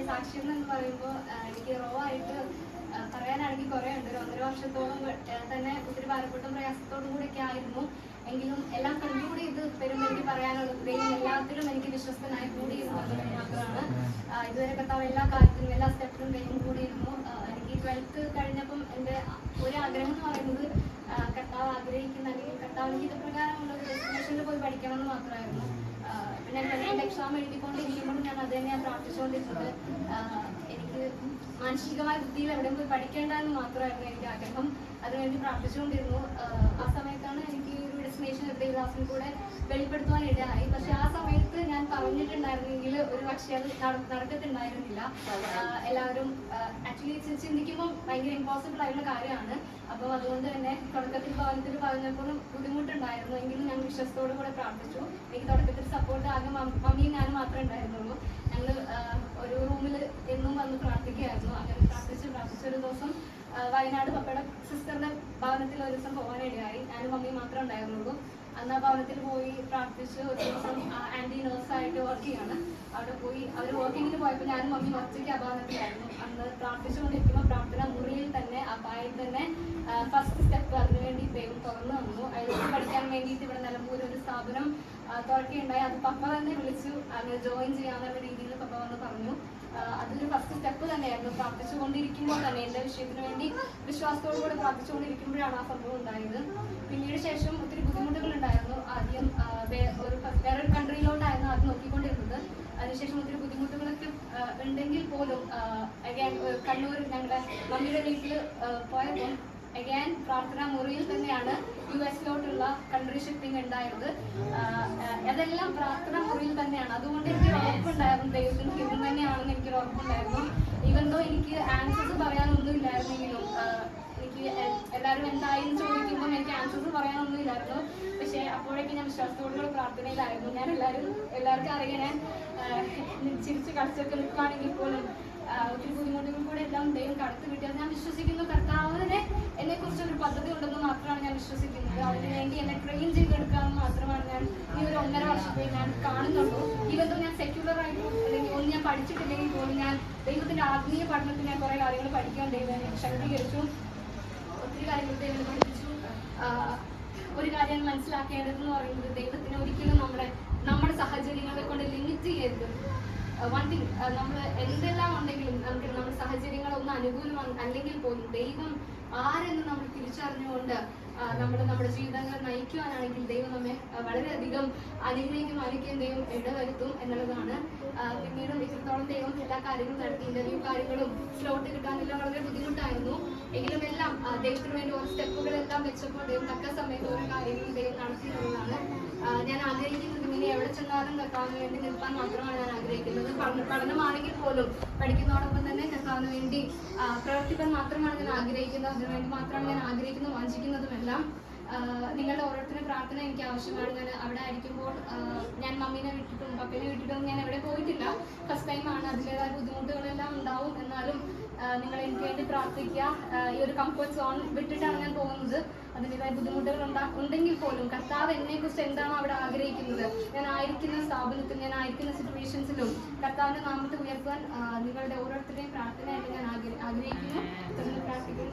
സാക്ഷ്യം എന്ന് പറയുമ്പോൾ എനിക്ക് റോ ആയിട്ട് പറയാനാണെങ്കിൽ കുറേ ഉണ്ട്. 1.5 വർഷത്തോളം തന്നെ ഒത്തിരി ഭാരപ്പെട്ടും പ്രയാസത്തോടും കൂടെയൊക്കെ ആയിരുന്നു. എങ്കിലും എല്ലാം കണ്ടുകൂടി ഇത് വരുമ്പോൾ എനിക്ക് പറയാനുള്ളത് ദൈവം എല്ലാത്തിലും എനിക്ക് വിശ്വസ്തനായി കൂടിയിരുന്നത് മാത്രമാണ്. ഇതുവരെ കർത്താവ് എല്ലാ കാര്യത്തിലും എല്ലാ സ്റ്റെപ്പിലും ദൈവം കൂടിയിരുന്നു. എനിക്ക് 12th കഴിഞ്ഞപ്പം എൻ്റെ ഒരു ആഗ്രഹം എന്ന് പറയുന്നത് കർത്താവ് ആഗ്രഹിക്കുന്ന അല്ലെങ്കിൽ കർത്താവിന് ഇതപ്രകാരമുള്ള ഒരു ഡെസ്റ്റിനേഷനിൽ പോയി പഠിക്കണം എന്ന് മാത്രമായിരുന്നു. പിന്നെ ഞാൻ എക്സാം എഴുതിക്കൊണ്ടിരിക്കുമ്പോഴും ഞാൻ അത് തന്നെയാണ് പ്രാർത്ഥിച്ചുകൊണ്ടിരുന്നത്. എനിക്ക് മാനസികമായ ബുദ്ധിയിൽ എവിടെയും പോയി പഠിക്കേണ്ട എന്ന് മാത്രമായിരുന്നു എനിക്ക് ആഗ്രഹം. അതിനുവേണ്ടി പ്രാർത്ഥിച്ചുകൊണ്ടിരുന്നു. ആ സമയത്താണ് എനിക്ക് ഒരു ഡെസ്റ്റിനേഷൻ ദൈവദാസൻ കൂടെ വെളിപ്പെടുത്തുവാൻ ഇടയായി. പക്ഷെ ആ സമയത്ത് ഞാൻ പറഞ്ഞിട്ടുണ്ടായിരുന്നെങ്കിൽ ഒരു പക്ഷേ അത് നടക്കത്തുണ്ടായിരുന്നില്ല. എല്ലാവരും ആക്ച്വലി ചിന്തിക്കുമ്പോൾ ഭയങ്കര ഇമ്പോസിബിൾ ആയിട്ടുള്ള കാര്യമാണ്. അപ്പോൾ അതുകൊണ്ട് തന്നെ തുടക്കത്തിൽ ഭവനത്തിൽ പറഞ്ഞപ്പോഴും ബുദ്ധിമുട്ടുണ്ടായിരുന്നു. എങ്കിലും ഞാൻ വിശ്വാസത്തോടു കൂടെ പ്രാർത്ഥിച്ചു. എനിക്ക് തുടക്കത്തിൽ സപ്പോർട്ട് ആകെ മമ്മിയും ഞാനും മാത്രമേ ഉണ്ടായിരുന്നുള്ളൂ. ഞങ്ങൾ ഒരു റൂമിൽ എന്നും വന്ന് പ്രാർത്ഥിക്കുകയായിരുന്നു. അങ്ങനെ പ്രാർത്ഥിച്ചൊരു ദിവസം വയനാട് പപ്പയുടെ സിസ്റ്ററിന്റെ ഭവനത്തിൽ ഒരു ദിവസം പോകാനിടയായി. ഞാനും മമ്മിയും മാത്രമേ ഉണ്ടായിരുന്നുള്ളൂ. അന്ന് ആ ഭവനത്തിൽ പോയി പ്രാർത്ഥിച്ച് ഒരു ദിവസം ആന്റി നേഴ്സായിട്ട് വർക്ക് ചെയ്യാണ്. അവിടെ പോയി അവർ വർക്കിങ്ങിന് പോയപ്പോൾ ഞാനും മമ്മി ഒറ്റയ്ക്ക് ആ ഭവനത്തിലായിരുന്നു. അന്ന് പ്രാർത്ഥിച്ചുകൊണ്ടിരിക്കുമ്പോൾ പ്രാർത്ഥന മുറിയിൽ തന്നെ ആ പായിൽ തന്നെ ഫസ്റ്റ് സ്റ്റെപ്പ് അതിനുവേണ്ടി ദൈവം തുറന്നു വന്നു. അതിലേക്ക് പഠിക്കാൻ വേണ്ടിയിട്ട് ഇവിടെ നിലമ്പൂർ ഒരു സ്ഥാപനം തുറക്കുകയുണ്ടായി. അത് പപ്പ തന്നെ വിളിച്ചു അങ്ങനെ ജോയിൻ ചെയ്യാന്നുള്ള രീതിയിൽ പപ്പ വന്ന് പറഞ്ഞു. അതിന്റെ ഫസ്റ്റ് സ്റ്റെപ്പ് തന്നെയായിരുന്നു. പ്രാർത്ഥിച്ചുകൊണ്ടിരിക്കുമ്പോൾ തന്നെ എൻ്റെ വിഷയത്തിന് വേണ്ടി വിശ്വാസത്തോടുകൂടി പ്രാർത്ഥിച്ചുകൊണ്ടിരിക്കുമ്പോഴാണ് ആ സംഭവം ഉണ്ടായത്. പിന്നീട് ശേഷം ഒത്തിരി ബുദ്ധിമുട്ടുകൾ ഉണ്ടായിരുന്നു. ആദ്യം വേറൊരു കൺട്രിയിലോട്ടായിരുന്നു ആദ്യം നോക്കിക്കൊണ്ടിരുന്നത്. അതിനുശേഷം ഒത്തിരി ബുദ്ധിമുട്ടുകളൊക്കെ ഉണ്ടെങ്കിൽ പോലും കണ്ണൂർ ഞങ്ങളുടെ മമ്മിയുടെ വീട്ടിൽ പോയപ്പോൾ അഗൈൻ പ്രാർത്ഥനാ മുറിയിൽ തന്നെയാണ് US-ലോട്ടുള്ള കൺട്രി ഷിപ്പിംഗ് ഉണ്ടായത്. അതെല്ലാം പ്രാർത്ഥനാ മുറിയിൽ തന്നെയാണ്. അതുകൊണ്ട് എനിക്ക് ഉറപ്പുണ്ടായിരുന്നു ദൈവത്തിന് ഹിതം തന്നെയാണെന്ന് എനിക്കൊരു ഉറപ്പുണ്ടായിരുന്നു. ഈവൻ ദോ എനിക്ക് ആൻസേഴ്സ് പറയാനൊന്നും ഇല്ലായിരുന്നെങ്കിലും എനിക്ക് എല്ലാവരും എന്തായെന്ന് ചോദിക്കുമ്പോൾ എനിക്ക് ആൻസേഴ്സ് പറയാനൊന്നുമില്ലായിരുന്നു. പക്ഷേ അപ്പോഴേക്കും ഞാൻ വിശ്വാസത്തോടുകൂടി പ്രാർത്ഥനയിലായിരുന്നു. ഞാൻ എല്ലാവർക്കും അറിയാൻ ചിരിച്ച് കളിച്ചൊക്കെ നിൽക്കുകയാണെങ്കിൽ പോലും ഒത്തിരി ബുദ്ധിമുട്ടുകൾ കൂടെ എല്ലാം ദൈവം കടത്തി കിട്ടിയത് ഞാൻ വിശ്വസിക്കുന്നു. കർത്താവിനെ എന്നെ കുറിച്ചൊരു പദ്ധതി ഉണ്ടെന്ന് മാത്രമാണ് ഞാൻ വിശ്വസിക്കുന്നത്. അതിനുവേണ്ടി എന്നെ ട്രെയിൻ ചെയ്തെടുക്കാമെന്ന് മാത്രമാണ് ഞാൻ ഈ ഒരു 1.5 വർഷത്തെ ഞാൻ കാണുന്നുള്ളൂ. ഇവന്തോ ഞാൻ സെക്യുലർ ആയിട്ടും അല്ലെങ്കിൽ ഒന്നും ഞാൻ പഠിച്ചിട്ടില്ലെങ്കിൽ പോലും ഞാൻ ദൈവത്തിന്റെ ആത്മീയ പഠനത്തിൽ ഞാൻ കുറെ കാര്യങ്ങൾ പഠിക്കാൻ ദൈവം ശക്തീകരിച്ചു. ഒത്തിരി കാര്യങ്ങൾ ദൈവം പഠിപ്പിച്ചു. ഒരു കാര്യം മനസ്സിലാക്കേണ്ടതെന്ന് പറയുന്നത് ദൈവത്തിന് ഒരിക്കലും നമ്മുടെ സാഹചര്യങ്ങളെ കൊണ്ട് ലിമിറ്റ് ചെയ്യരുത്. വൺ തിങ്, നമ്മൾ എന്തെല്ലാം ഉണ്ടെങ്കിലും നമുക്ക് നമ്മുടെ സാഹചര്യങ്ങളൊന്നും അനുകൂലം അല്ലെങ്കിൽ പോലും ദൈവം ആരെന്ന് നമ്മൾ തിരിച്ചറിഞ്ഞുകൊണ്ട് നമ്മുടെ ജീവിതങ്ങൾ നയിക്കുവാനാണെങ്കിൽ ദൈവം നമ്മെ വളരെയധികം അനുഗ്രഹിക്കുകയും ദൈവം ഇടവരുത്തും എന്നുള്ളതാണ്. പിന്നീട് ഇത്രത്തോളം ദൈവം എല്ലാ കാര്യങ്ങളും നടത്തി. ഇന്റർവ്യൂ കാര്യങ്ങളും സ്ലോട്ട് കിട്ടാനെല്ലാം വളരെ ബുദ്ധിമുട്ടായിരുന്നു. എങ്കിലും എല്ലാം ദൈവത്തിന് വേണ്ടി ഓരോ സ്റ്റെപ്പുകളെല്ലാം വെച്ചപ്പോൾ ദൈവം തക്ക സമയത്ത് ഓരോ കാര്യങ്ങളും ദൈവം നടത്തിയിരുന്നതാണ്. ഞാൻ ആഗ്രഹിക്കുന്നത് ഇങ്ങനെ എവിടെ ചെന്നാലും കർത്താവിന് വേണ്ടി നിൽക്കാൻ മാത്രമാണ് ഞാൻ ആഗ്രഹിക്കുന്നത്. പഠനമാണെങ്കിൽ പോലും പഠിക്കുന്നതോടൊപ്പം തന്നെ കർത്താവിന് വേണ്ടി പ്രവർത്തിക്കാൻ മാത്രമാണ് ഞാൻ ആഗ്രഹിക്കുന്നത്. അതിനുവേണ്ടി മാത്രമാണ് ഞാൻ ആഗ്രഹിക്കുന്നതും വാഞ്ചിക്കുന്നതുമെല്ലാം. നിങ്ങളുടെ ഓരോരുത്തരുടെ പ്രാർത്ഥന എനിക്ക് ആവശ്യമാണ്. ഞാൻ അവിടെ ആയിരിക്കുമ്പോൾ ഞാൻ മമ്മീനെ വിട്ടിട്ടും പപ്പീനെ വിട്ടിട്ടും ഞാൻ എവിടെ പോയിട്ടില്ല. ഫസ്റ്റ് ടൈമാണ്. അതിൻ്റെതായ ബുദ്ധിമുട്ടുകളെല്ലാം ഉണ്ടാവും. എന്നാലും നിങ്ങൾ എനിക്ക് വേണ്ടി പ്രാർത്ഥിക്കുക. ഈ ഒരു കംഫർട്ട് സോൺ വിട്ടിട്ടാണ് ഞാൻ പോകുന്നത്. അതിൻ്റെതായ ബുദ്ധിമുട്ടുകൾ ഉണ്ടെങ്കിൽ പോലും കർത്താവ് എന്നെക്കുറിച്ച് എന്താണോ അവിടെ ആഗ്രഹിക്കുന്നത്, ഞാൻ ആയിരിക്കുന്ന സ്ഥാപനത്തിൽ, ഞാൻ ആയിരിക്കുന്ന സിറ്റുവേഷൻസിലും കർത്താവിൻ്റെ നാമത്തെ ഉയർത്താൻ നിങ്ങളുടെ ഓരോരുത്തരുടെയും പ്രാർത്ഥനയായിട്ട് ഞാൻ ആഗ്രഹിക്കുന്നു. പ്രാർത്ഥിക്കുന്നു.